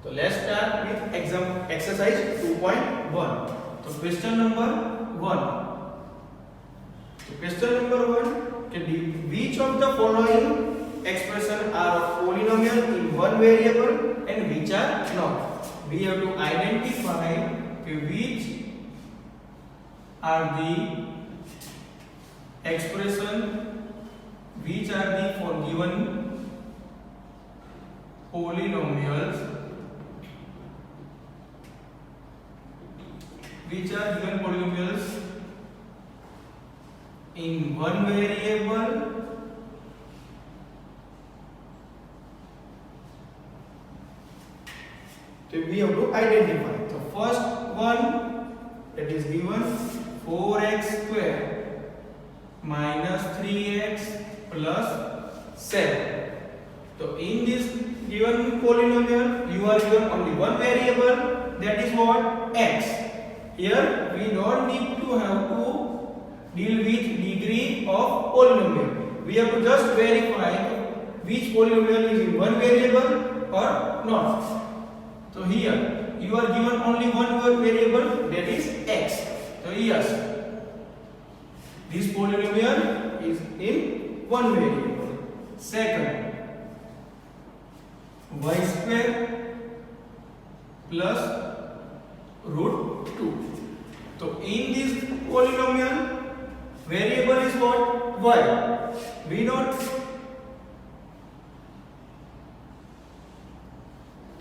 तो let's start with exercise 2.1. तो question number 1. तो question number 1 कि which of the following expression are polynomial in one variable and which are not. We have to identify which are the expression which are the given polynomials in one variable so we have to identify. So first one that is given 4x square minus 3x plus 7. So in this given polynomial you are given only one variable, that is what? X. Here we don't need to have to deal with degree of polynomial. We have to just verify which polynomial is in one variable or not. So here you are given only one variable, that is x. So yes, this polynomial is in one variable. Second, y square plus root 2. So in this polynomial variable is what? Y. We not.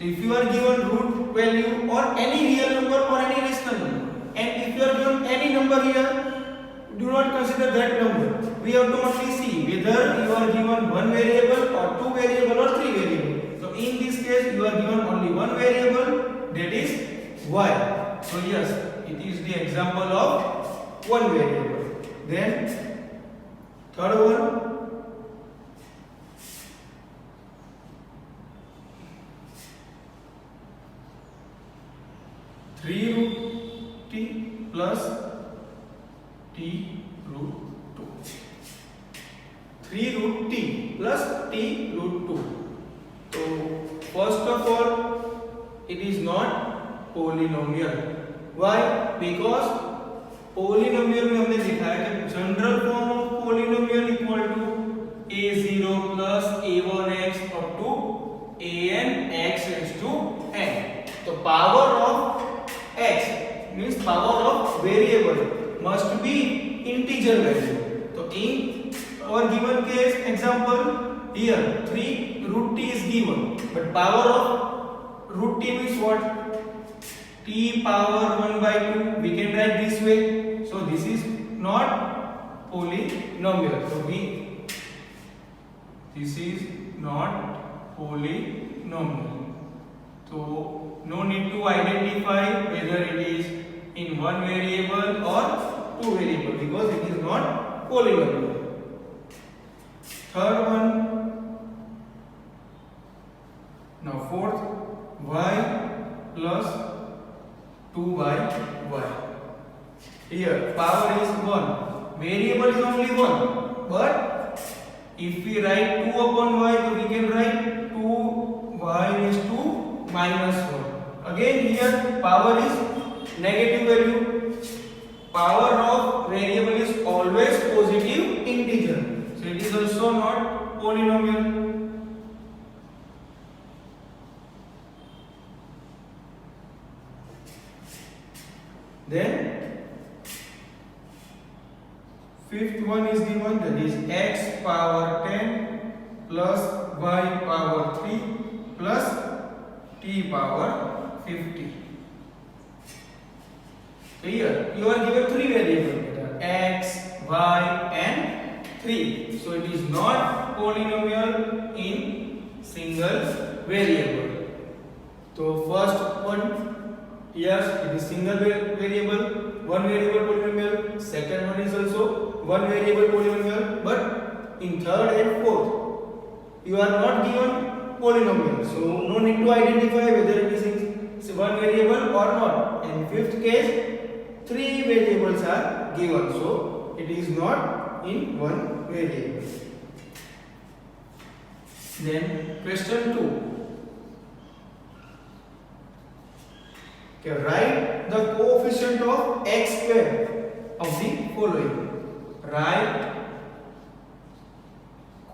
So if you are given root value or any real number or any rational number, and if you are given any number here, do not consider that number. We have to only see whether you are given one variable or two variable or three variable. So in this case you are given only one variable, that is y. So yes, it is the example of one variable. Then third one, 3 root t plus t root 2. 3 root t plus t root 2. So first of all, it is not polynomial. Why? Because polynomial में हमने देखा है कि general form of polynomial equal to a0 plus a1x up to an x raised to n. तो power of x means power of variable must be integer value. So in our given case example here 3 root t is given, but power of root t means what? T power 1 by 2. We can write this way. So this is not polynomial. So this is not polynomial. So no need to identify whether it is in one variable or two variable because it is not polynomial. Third one. Now fourth, y plus 2 by y. Here power is 1. Variable is only 1. But if we write 2 upon y, so we can write 2y raised to minus 1. Again here power is negative value. Power of variable is always positive integer. So it is also not polynomial. Then fifth one is given, that is x power 10 plus y power 3 plus t power 50. So here you are given three variables, x, y and 3. So it is not polynomial in single variable. So first one, yes, it is single variable, one variable polynomial. Second one is also one variable polynomial, but in third and fourth you are not given polynomial. So no need to identify whether it is one variable or not. In fifth case, three variables are given, so it is not in one variable. Then question 2. Okay, write the coefficient of x square of the following. Write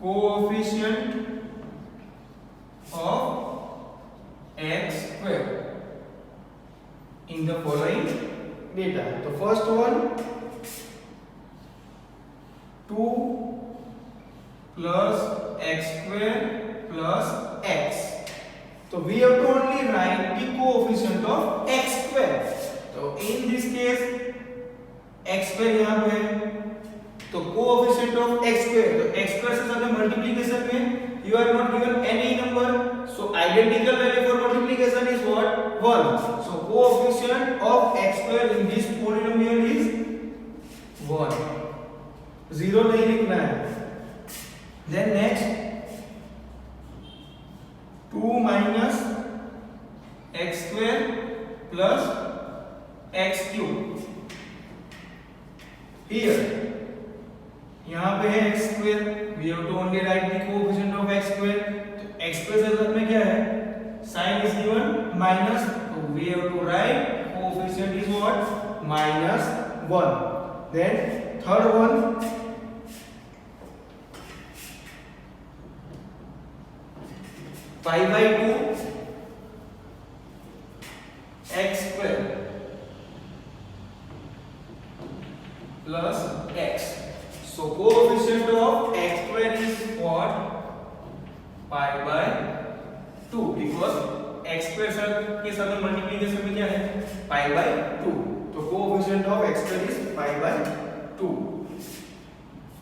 coefficient of x square in the following data. The first one, 2 plus x square plus x. So we have to only write the coefficient of x square. So in this case x square यहाँ पे है, तो coefficient of x square, तो x square से साथ multiplication में you are not given any number, so identical value for multiplication is what? 1. So coefficient of x square in this polynomial is 1. 0 नहीं लिखना है. Then next, 2 minus x square plus x cube. Here, यहाँ पे है x square. We have to only write the coefficient of x square. तो x square से साथ में क्या है? Sign is given minus. So we have to write coefficient is what? Minus 1. Then third one, 5/2 x square plus x. So coefficient of x square is what? 5/2 because x square के साथ multiplication में क्या है? 5/2. तो coefficient of x square is 5/2.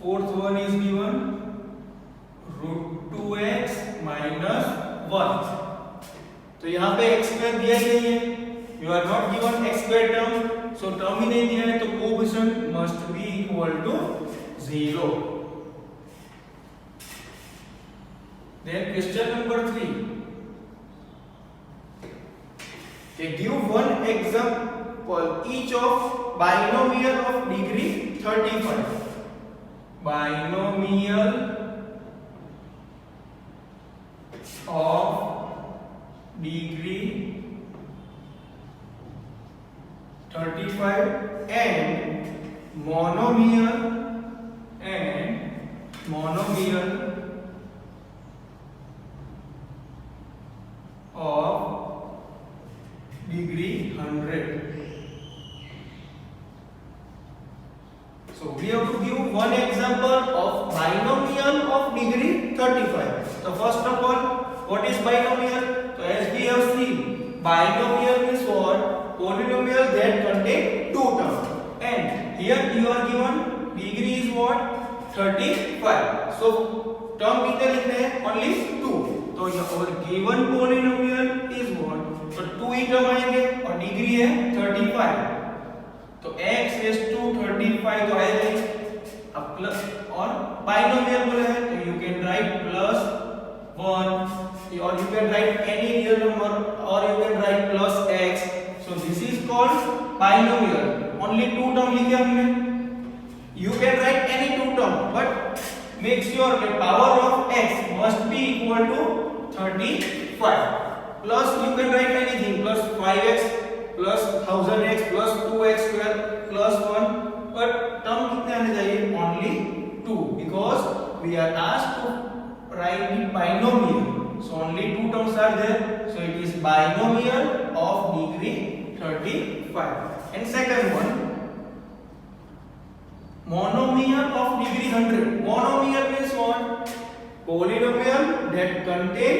Fourth one is given √2x minus 1. तो यहाँ पे x square दिया ही नहीं है. You are not given x square term, so term ही नहीं दिया है, तो coefficient must be equal to 0. Then question number 3. Okay, give one example each of binomial of degree 35. Binomial of degree 35 and monomial of degree 100. So we have to give one example of binomial of degree 35. So first of all, what is binomial? So as we have seen, binomial is what? Polynomial that contain two terms. And here you are given degree is what? 35. So term कितने लिखने हैं? Only 2. तो your given polynomial is what? तो 2 ही term आएंगे और degree है 35. तो x is to 35 तो आएगा अब प्लस और बाइनोमियल बोले हैं तो you can write plus 1 or you can write any real number or you can write plus x. So this is called binomial. Only two term लिखे हमने. You can write any two term but make sure the power of x must be equal to 35. Plus you can write anything plus 5x plus 1000x plus 2x square plus 1 but term कितने आने चाहिए? Only 2 because we are asked to write the binomial. So only two terms are there. So it is binomial of degree 35. And second one, monomial of degree 100. Monomial means what? Polynomial that contain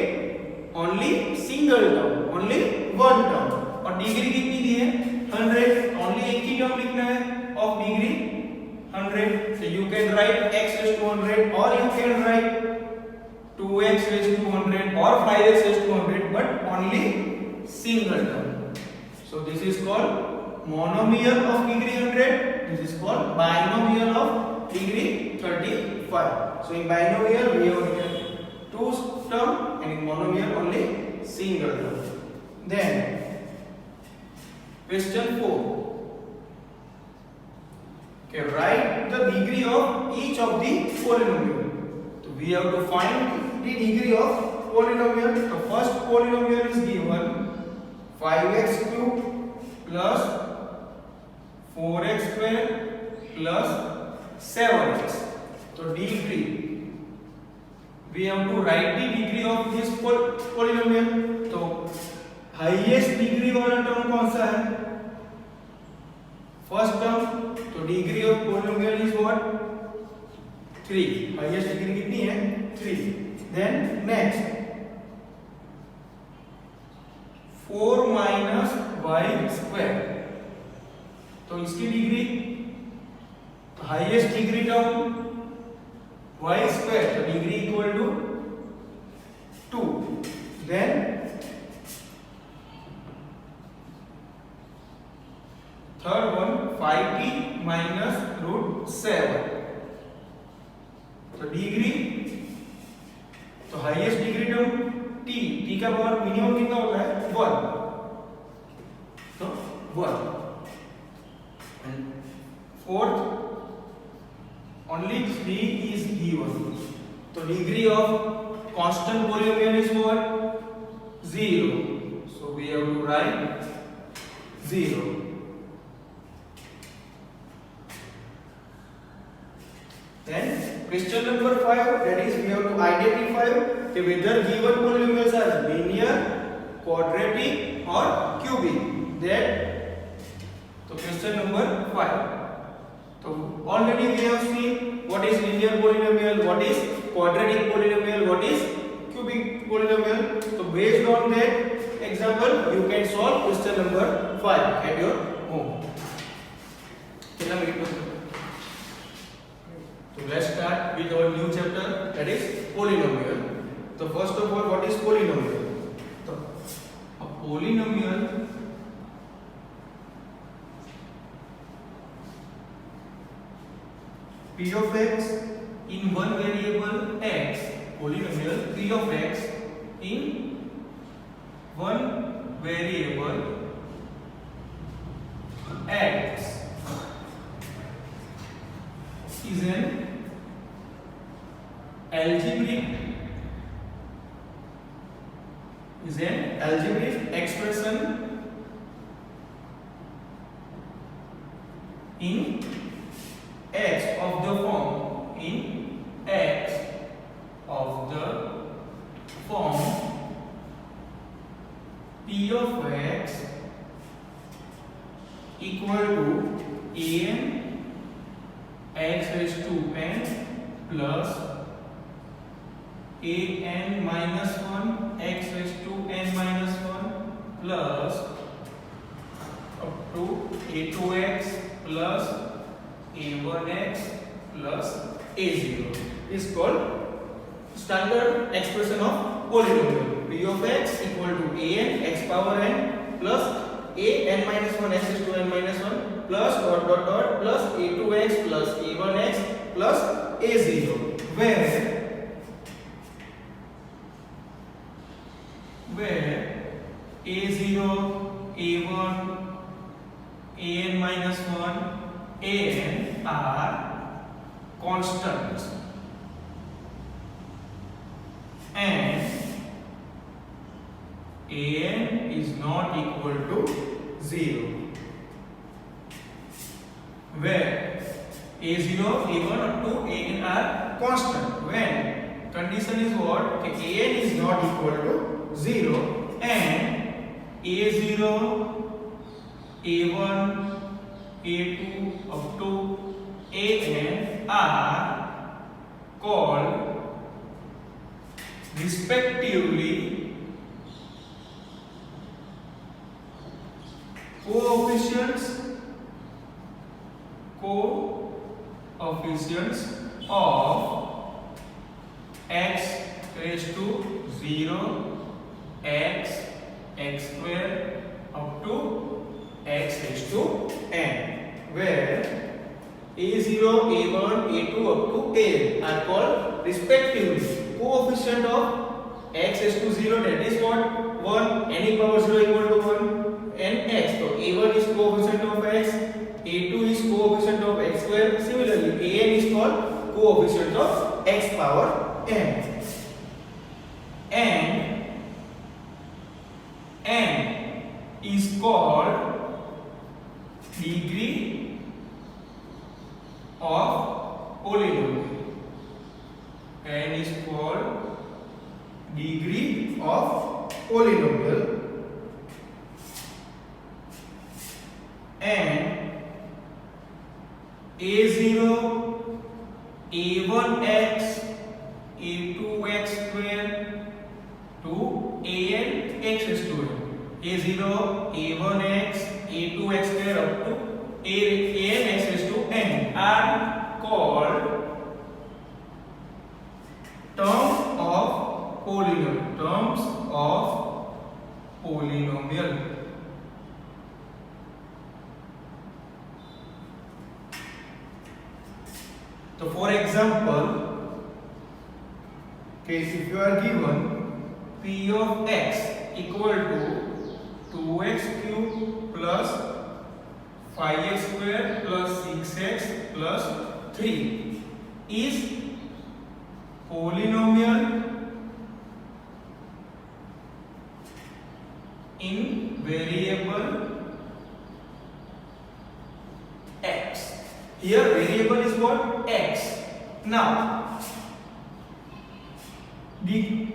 only single term, only one term. और degree कितनी दी है? 100. Only एक ही term लिखना है of degree 100. So you can write x raised to 100 or you can write 2x raised to 100 or 5x raised to 100 but only single term. So this is called monomial of degree 100. This is called binomial of degree 35. So in binomial we have two term and in monomial only single term. Then question 4. Okay, write the degree of each of the polynomial. So we have to find the degree of polynomial. The first polynomial is given 5x cube 7x. So degree, we have to write the degree of this polynomial. तो highest degree वाला term कौन सा है? First term. तो degree of polynomial is what? 3. Highest degree कितनी है? 3. Then next 4 minus Y square. तो इसकी degree, highest degree term Y square, तो degree equal to 2. Then third one 5t minus root 7. तो डिग्री, तो हाईएस्ट डिग्री टर्म t का power minimum कितना होता है? 1. तो 1. And fourth only 3 is given. तो degree of constant polynomial is what? 0. So we have to write 0. Then question number 5, that is we have to identify whether given polynomials are linear, quadratic or cubic. That, so question number 5. So already we have seen what is linear polynomial, what is quadratic polynomial, what is cubic polynomial. So based on that example, you can solve question number 5 at your home. So let's start with our new chapter, that is polynomial. So first of all, what is polynomial? So a polynomial p of x in one variable x, polynomial p of x in one variable x is an algebraic expression in x of the form, p of x equal to an x raised to n plus an minus 1 x raised to n minus 1 plus up to a2x plus a1x plus a0 is called standard expression of polynomial. P of x equal to an x power n plus a n minus 1 x raised to n minus 1 plus dot dot dot plus a2x plus a1x plus a0, where a0, a1, an minus 1, an are constants and an is not equal to 0, where a0, a1 up to an are constant when condition is what? an is not equal to 0 and a0, a1, a2 up to an are called respectively coefficients of x raised to 0, x square up to x raised to n, where a0, a1, a2 up to an are called respectively coefficient of x raised to 0, that is what? 1, n power 0 equal to 1, and x. So a1 is coefficient of x, a2 is coefficient of x square. Similarly, an is called coefficient of x power n, and n is called degree of polynomial. N is called degree of polynomial, and a0, a1x, a2x square to an x square. a0, a1x, a2x square up to an x to n are called terms of polynomial. So for example, if you are given p of x equal to 2x cube plus 5x square plus 6x plus 3 is polynomial in variable x. Here variable is what? X. Now the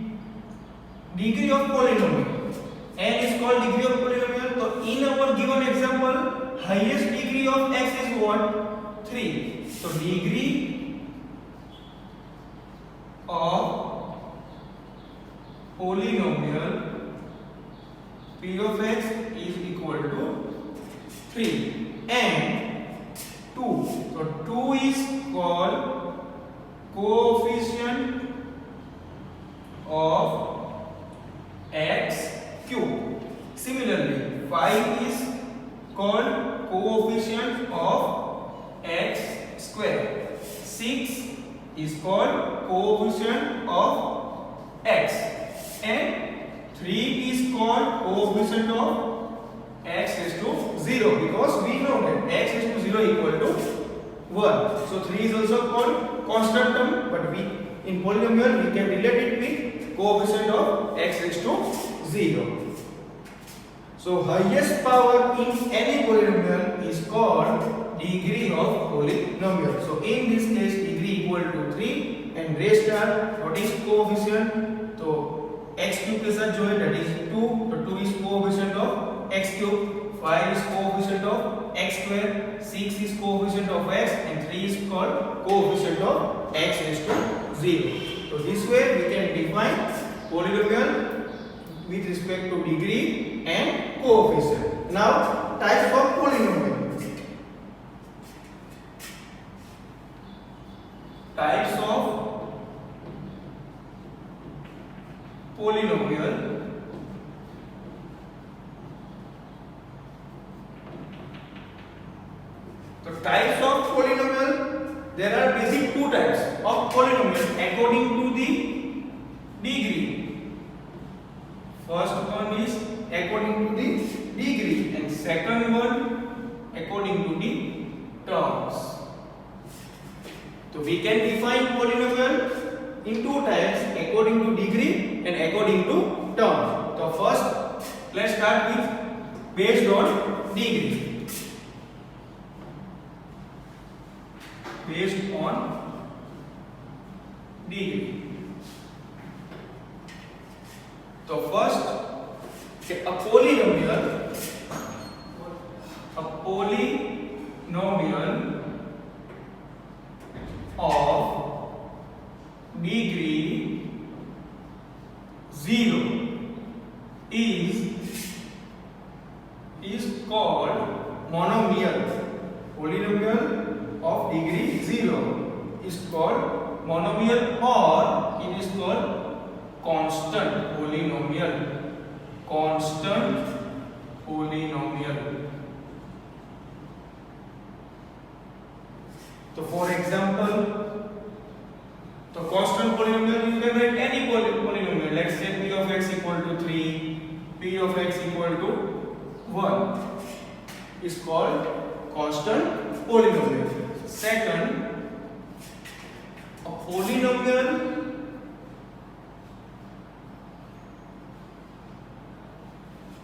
degree of polynomial, n is called degree of polynomial. So in our given example, highest degree of x is what? 3. So degree of polynomial p of x is equal to 3 and 2. So 2 is called coefficient of x cube. Similarly, 5 is called coefficient of x square. 6 is called coefficient of x, and 3 is called coefficient of x is to 0, because we know that x is to 0 equal to 1. So 3 is also called constant term, but we in polynomial we can relate it with coefficient of x is to 0. So highest power in any polynomial is called degree of polynomial. So in this case degree equal to 3 and rest are what is coefficient? So x cube के साथ जो है that is 2, तो 2 is coefficient of x cube, 5 is coefficient of x square, 6 is coefficient of x, and 3 is called coefficient of x is to 0. So this way we can define polynomial with respect to degree and coefficient. Now types of polynomial. Types of polynomial. So types of polynomial, there are basic two types of polynomial according to the degree. First one is according to the degree and second one according to the terms. So we can define polynomial in two types, according to degree and according to term. So first let's start with based on degree. Based on degree. So first a polynomial of degree 0 is called monomial. Polynomial of degree 0 is called monomial, or it is called constant polynomial. Constant polynomial. So for example, the constant polynomial, you can write any polynomial. Let's say p of x equal to 3, p of x equal to 1 is called constant polynomial. Second, a polynomial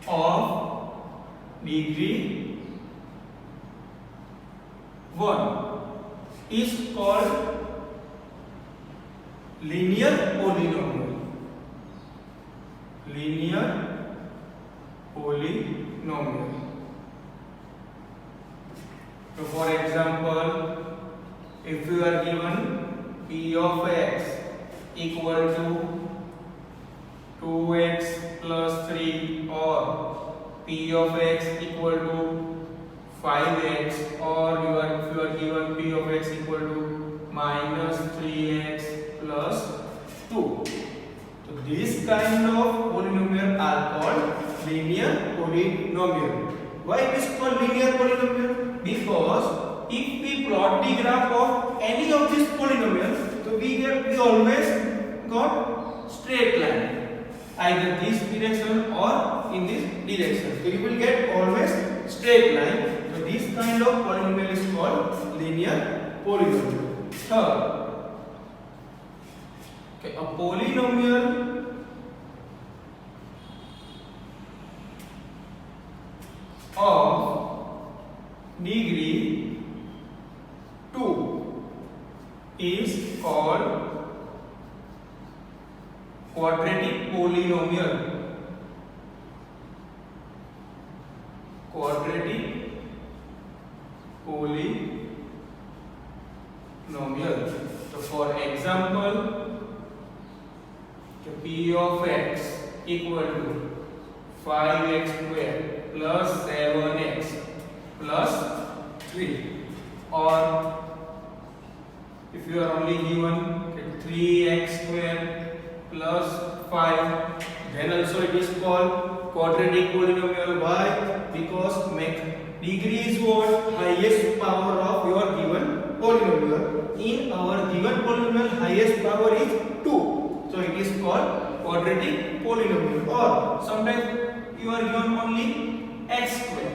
of degree 1 is called linear polynomial. Linear polynomial. So for example, if you are given p of x equal to 2x plus 3 or p of x equal to 5x, or if you are given p of x equal to minus 3x plus 2. So this kind of polynomial are called linear polynomial. Why it is called linear polynomial? Because if we plot the graph of any of these polynomials, so we always got straight line, either this direction or in this direction. So you will get always straight line. So this kind of polynomial is called linear polynomial. Third, a polynomial of degree 2 is called quadratic polynomial. Quadratic polynomial. So for example, p of x equal to 5x square plus 7x plus 3, or if you are only given 3x square plus 5, then also it is called quadratic polynomial. Why? Because degree is what? Highest power of your given polynomial. In our given polynomial, highest power is 2. So it is called quadratic polynomial. Or sometimes you are given only x square.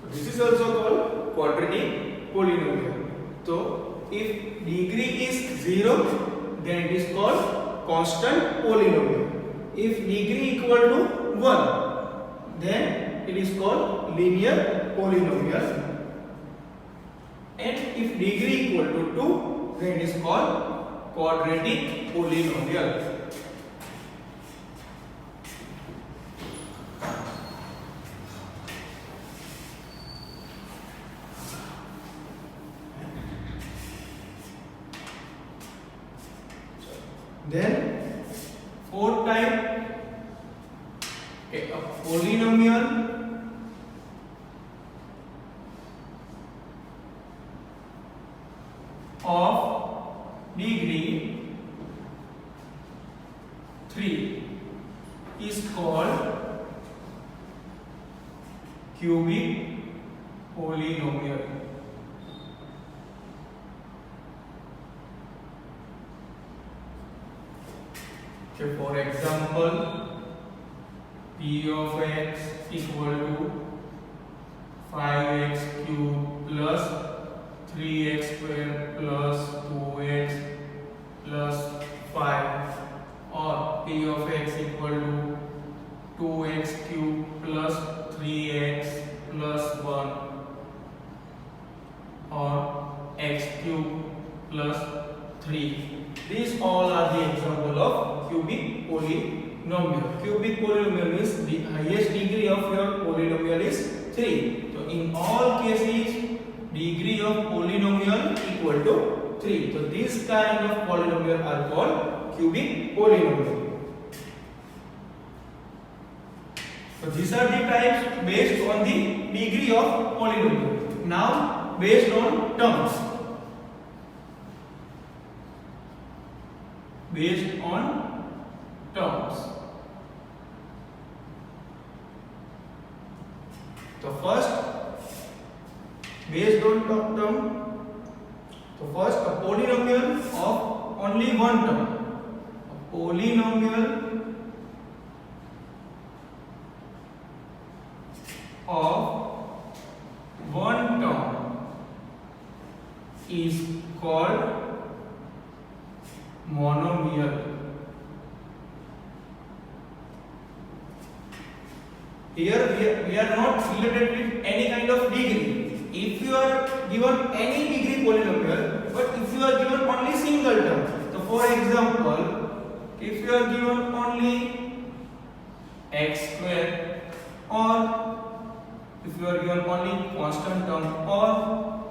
So this is also called quadratic polynomial. So if degree is 0, then it is called constant polynomial. If degree equal to 1, then it is called linear polynomial. And if degree equal to 2, then it is called quadratic polynomial. Then fourth type, a polynomial of degree 3 is called cubic polynomial. Okay, for example, p of x equal to 5x cube plus 3x square plus 2x plus 5, or p of x equal to 2x cube plus 3x plus 1, or x cube plus 3. These all are the example of cubic polynomial. Cubic polynomial means the highest degree of your polynomial is 3. So in all cases, degree of polynomial equal to 3. So this kind of polynomial are called cubic polynomial. So these are the types based on the degree of polynomial. Now based on terms. Based on terms. So first, based on term. So first, a polynomial of only one term. A polynomial of one term is called monomial. Here we are not related with any kind of degree. if you are given any degree polynomial, but if you are given only single term, so for example, if you are given only x square, or if you are given only constant term, or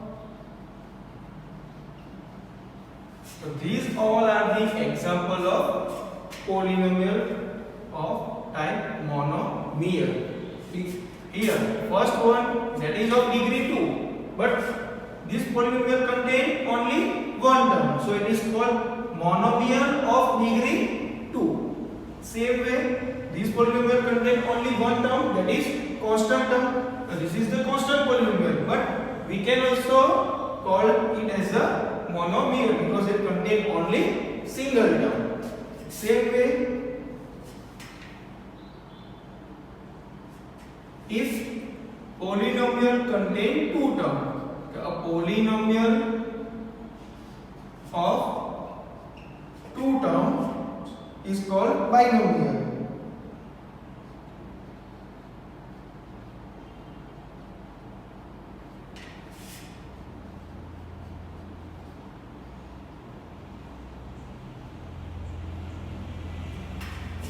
so these all are the example of polynomial of type monomial. Here, first one, that is of degree 2, but this polynomial contain only one term, so it is called monomial of degree 2. Same way, this polynomial contain only one term, that is constant term. So this is the constant polynomial, but we can also call it as a monomial because it contain only single term. Same way, if polynomial contain two terms, a polynomial of two terms is called binomial.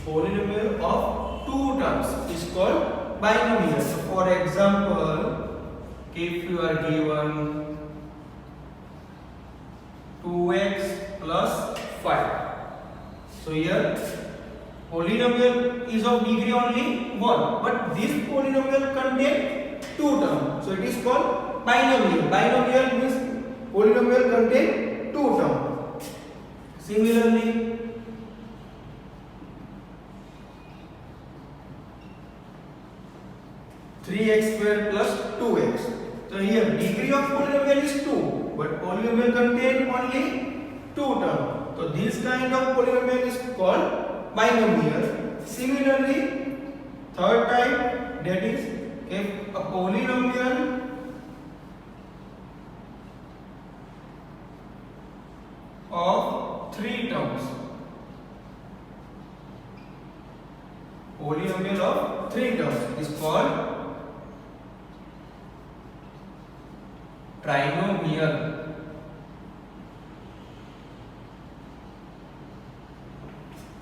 Polynomial of two terms is called binomial. So for example, if you are given 2x plus 5, so here polynomial is of degree only 1, but this polynomial contains two terms, so it is called binomial. Binomial means polynomial contains two terms. Similarly, 3x square plus 2x. So here degree of polynomial is 2, but polynomial contain only two terms. So this kind of polynomial is called binomial. Similarly, third type, that is if a polynomial of three terms. Polynomial of three terms is called trinomial.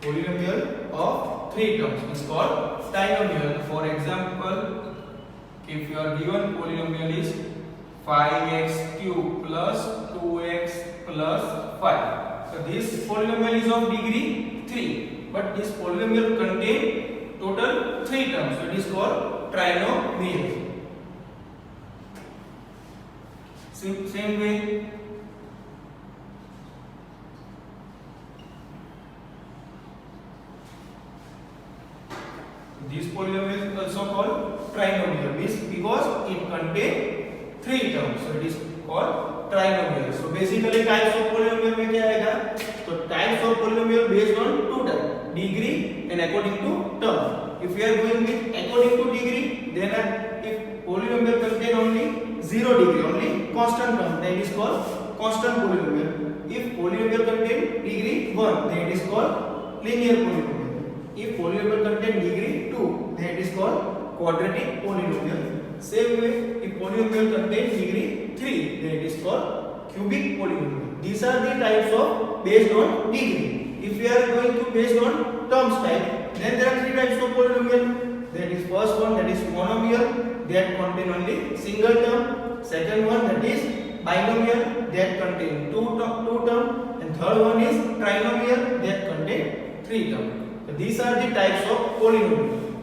Polynomial of three terms is called trinomial. For example, if you are given polynomial is 5x cube plus 2x plus 5. So this polynomial is of degree 3, but this polynomial contain total 3 terms, so it is called trinomial. Same way, this polynomial is also called trinomial because it contains 3 terms, so it is called trinomial. So basically types of polynomial में क्या आएगा? So types of polynomial based on two types, degree and according to term. If we are going with according to degree, then if polynomial contain only 0 degree, only constant term, then it is called constant polynomial. If polynomial contain degree 1, then it is called linear polynomial. If polynomial contain degree 2, then it is called quadratic polynomial. Same way, if polynomial contain degree 3, then it is called cubic polynomial. These are the types of based on degree. If we are going to based on terms type, then there are 3 types of polynomial. That is first one, that is monomial, that contain only single term. Second one, that is binomial, that contain two term. And third one is trinomial, that contain 3 term. So these are the types of polynomial.